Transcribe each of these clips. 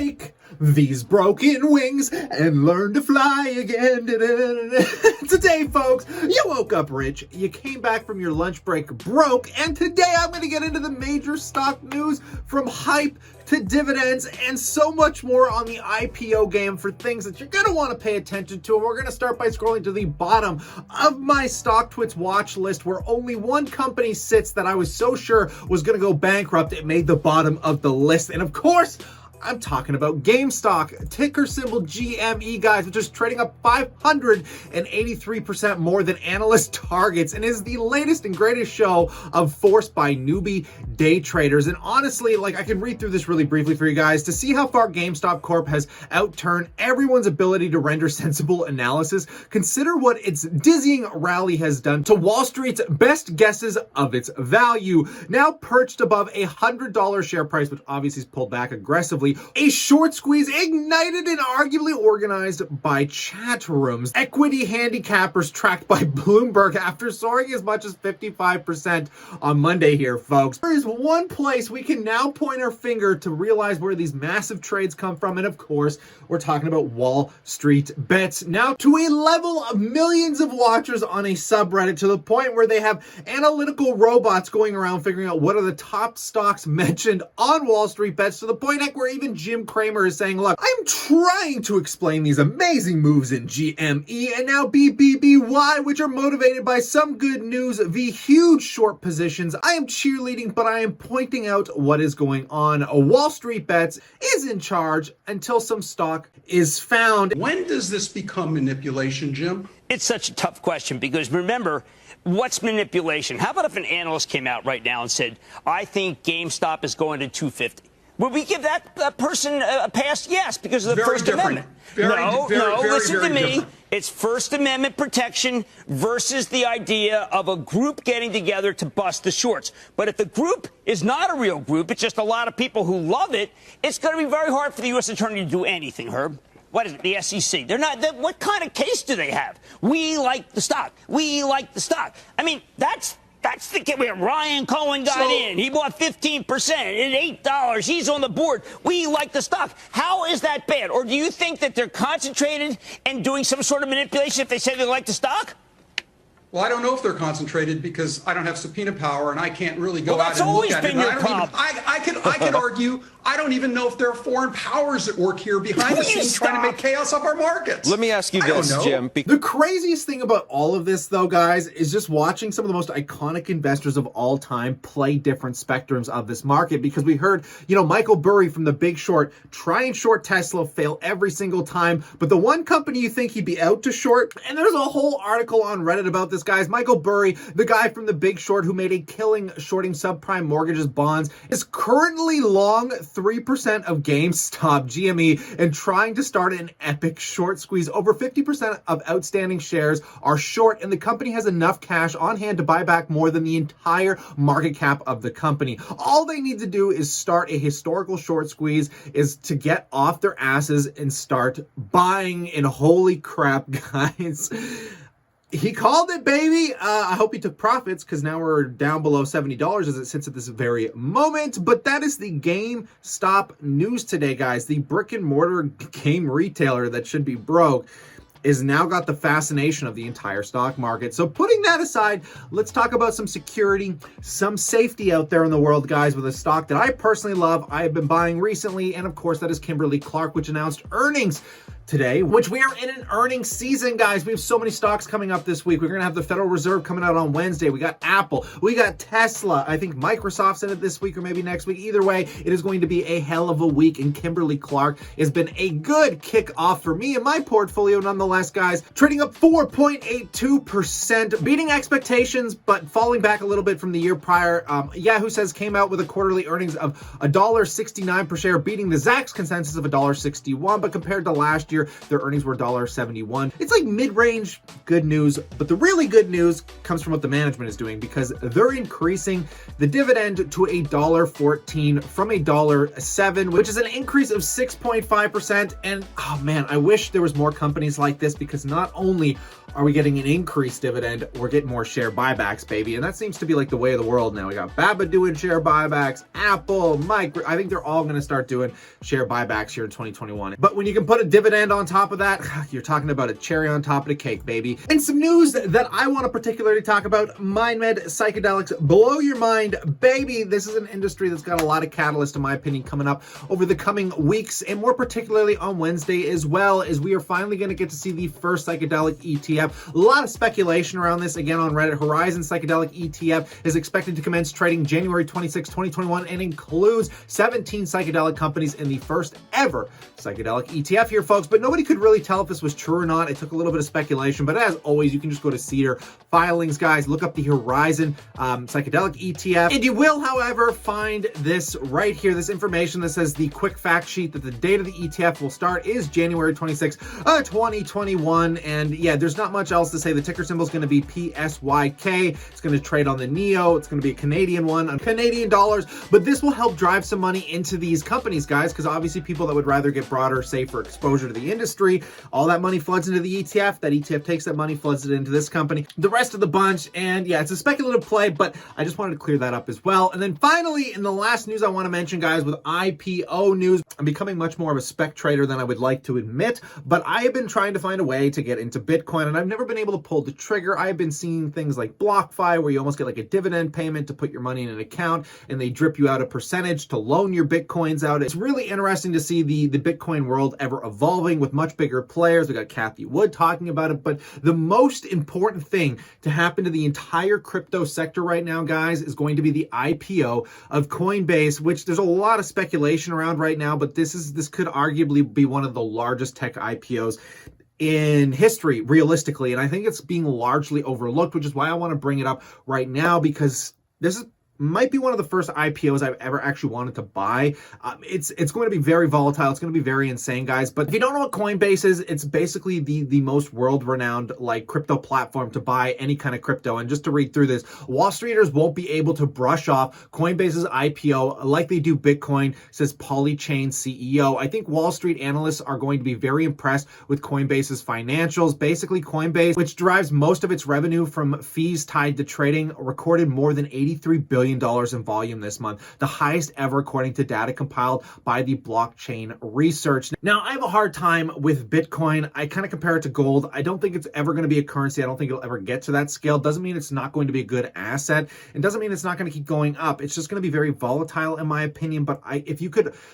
take these broken wings and learn to fly again. Today, folks, you woke up rich, you came back from your lunch break broke, and today I'm going to get into the major stock news from hype to dividends and so much more on the IPO game for things that you're going to want to pay attention to. And we're going to start by scrolling to the bottom of my StockTwits watch list, where only one company sits that I was so sure was going to go bankrupt it made the bottom of the list. And of course, I'm talking about GameStop, ticker symbol GME, guys, which is trading up 583% more than analyst targets and is the latest and greatest show of forced by newbie day traders. And honestly, I can read through this really briefly for you guys to see how far GameStop Corp has outturned everyone's ability to render sensible analysis. Consider what its dizzying rally has done to Wall Street's best guesses of its value. Now perched above $100 share price, which obviously is pulled back aggressively. A short squeeze ignited and arguably organized by chat rooms. Equity handicappers tracked by Bloomberg after soaring as much as 55% on Monday here, folks. There is one place we can now point our finger to realize where these massive trades come from, and of course, we're talking about Wall Street Bets. Now to a level of millions of watchers on a subreddit, to the point where they have analytical robots going around figuring out what are the top stocks mentioned on Wall Street Bets, to the point where even Jim Cramer is saying, look, I'm trying to explain these amazing moves in GME and now BBBY, which are motivated by some good news v huge short positions. I am cheerleading, but I am pointing out what is going on. Wall Street Bets is in charge until some stock is found. When does this become manipulation, Jim? It's such a tough question because remember, what's manipulation? How about if an analyst came out right now and said, I think GameStop is going to 250? Would we give that person a pass? Yes, because of the First Amendment. No, listen to me. Different. It's First Amendment protection versus the idea of a group getting together to bust the shorts. But if the group is not a real group, it's just a lot of people who love it, it's going to be very hard for the U.S. Attorney to do anything, Herb. What is it? The SEC. They're not. What kind of case do they have? We like the stock. We like the stock. I mean, that's the kid where Ryan Cohen got in. He bought 15% at $8. He's on the board. We like the stock. How is that bad? Or do you think that they're concentrated and doing some sort of manipulation if they say they like the stock? Well, I don't know if they're concentrated because I don't have subpoena power and I can't really go out and look at it. I could argue I don't even know if there are foreign powers at work here behind the scenes trying to make chaos of our markets. Let me ask you this, Jim. The craziest thing about all of this, though, guys, is just watching some of the most iconic investors of all time play different spectrums of this market, because we heard, Michael Burry from The Big Short try and short Tesla, fail every single time. But the one company you think he'd be out to short, and there's a whole article on Reddit about this, guys. Michael Burry, the guy from The Big Short who made a killing shorting subprime mortgages bonds, is currently long 3% of GameStop, GME, and trying to start an epic short squeeze. Over 50% of outstanding shares are short, and the company has enough cash on hand to buy back more than the entire market cap of the company. All they need to do is start a historical short squeeze, is to get off their asses and start buying. And holy crap, guys. He called it, baby. I hope he took profits, because now we're down below $70 as it sits at this very moment. But that is the GameStop news today, guys. The brick and mortar game retailer that should be broke is now got the fascination of the entire stock market. So putting that aside, let's talk about some security, some safety out there in the world, guys, with a stock that I personally love, I have been buying recently, and of course that is Kimberly-Clark, which announced earnings today, which we are in an earnings season, guys. We have so many stocks coming up this week. We're going to have the Federal Reserve coming out on Wednesday. We got Apple. We got Tesla. I think Microsoft's in it this week or maybe next week. Either way, it is going to be a hell of a week, and Kimberly-Clark has been a good kickoff for me and my portfolio nonetheless, guys. Trading up 4.82%, beating expectations, but falling back a little bit from the year prior. Yahoo says came out with a quarterly earnings of $1.69 per share, beating the Zacks consensus of $1.61, but compared to last year, their earnings were $1.71. It's like mid-range good news, but the really good news comes from what the management is doing, because they're increasing the dividend to $1.14 from $1.07, which is an increase of 6.5%. And oh man, I wish there was more companies like this, because not only are we getting an increased dividend? We're getting more share buybacks, baby. And that seems to be like the way of the world now. We got Baba doing share buybacks, Apple, Mike. I think they're all going to start doing share buybacks here in 2021. But when you can put a dividend on top of that, you're talking about a cherry on top of the cake, baby. And some news that I want to particularly talk about, Mindmed psychedelics, blow your mind, baby. This is an industry that's got a lot of catalyst, in my opinion, coming up over the coming weeks, and more particularly on Wednesday as well, as we are finally going to get to see the first psychedelic ETF. A lot of speculation around this again on Reddit. Horizon psychedelic ETF is expected to commence trading January 26, 2021, and includes 17 psychedelic companies in the first ever psychedelic ETF here, folks. But nobody could really tell if this was true or not. It took a little bit of speculation, but as always, you can just go to Cedar filings, guys, look up the Horizon psychedelic ETF, and you will, however, find this right here, this information that says the quick fact sheet that the date of the ETF will start is January 26, 2021. And yeah, there's not much else to say. The ticker symbol is going to be PSYK. It's going to trade on the NEO. It's going to be a Canadian one on Canadian dollars, but this will help drive some money into these companies, guys, because obviously people that would rather get broader, safer exposure to the industry, all that money floods into the ETF. That ETF takes that money, floods it into this company, the rest of the bunch. And yeah, it's a speculative play, but I just wanted to clear that up as well. And then finally, in the last news I want to mention, guys, with IPO news, I'm becoming much more of a spec trader than I would like to admit, but I have been trying to find a way to get into Bitcoin, and I've never been able to pull the trigger. I've been seeing things like BlockFi, where you almost get like a dividend payment to put your money in an account, and they drip you out a percentage to loan your Bitcoins out. It's really interesting to see the Bitcoin world ever evolving with much bigger players. We got Kathy Wood talking about it, but the most important thing to happen to the entire crypto sector right now, guys, is going to be the IPO of Coinbase, which there's a lot of speculation around right now, but this could arguably be one of the largest tech IPOs in history, realistically. And I think it's being largely overlooked, which is why I want to bring it up right now, because this might be one of the first IPOs I've ever actually wanted to buy. It's going to be very volatile. It's going to be very insane, guys. But if you don't know what Coinbase is, it's basically the most world-renowned like crypto platform to buy any kind of crypto. And just to read through this, Wall Streeters won't be able to brush off Coinbase's IPO like they do Bitcoin, says Polychain CEO. I think Wall Street analysts are going to be very impressed with Coinbase's financials. Basically, Coinbase, which derives most of its revenue from fees tied to trading, recorded more than $83 billion in volume this month, the highest ever according to data compiled by the Blockchain Research. Now, I have a hard time with Bitcoin. I kind of compare it to gold. I don't think it's ever going to be a currency. I don't think it'll ever get to that scale. Doesn't mean it's not going to be a good asset, and doesn't mean it's not going to keep going up. It's just going to be very volatile, in my opinion. But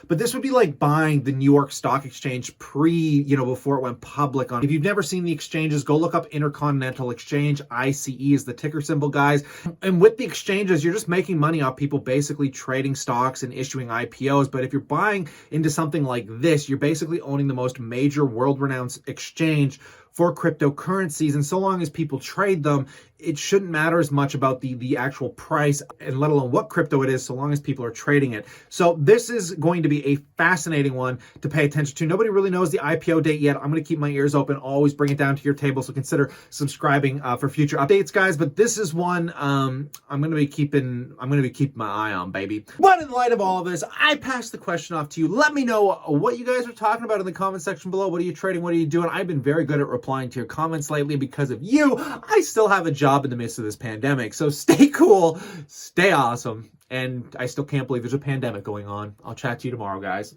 this would be like buying the New York Stock Exchange before it went public. If you've never seen the exchanges, go look up Intercontinental Exchange. ICE is the ticker symbol, guys. And with the exchanges, you're just making money off people basically trading stocks and issuing IPOs. But if you're buying into something like this, you're basically owning the most major world-renowned exchange for cryptocurrencies. And so long as people trade them, it shouldn't matter as much about the actual price, and let alone what crypto it is, so long as people are trading it. So this is going to be a fascinating one to pay attention to. Nobody really knows the IPO date yet. I'm going to keep my ears open, always bring it down to your table. So consider subscribing for future updates, guys. But this is one I'm going to be keeping my eye on, baby. But in light of all of this, I pass the question off to you. Let me know what you guys are talking about in the comment section below. What are you trading? What are you doing? I've been very good at replying to your comments lately because of you. I still have a job in the midst of this pandemic, so stay cool, stay awesome, and I still can't believe there's a pandemic going on. I'll chat to you tomorrow, guys.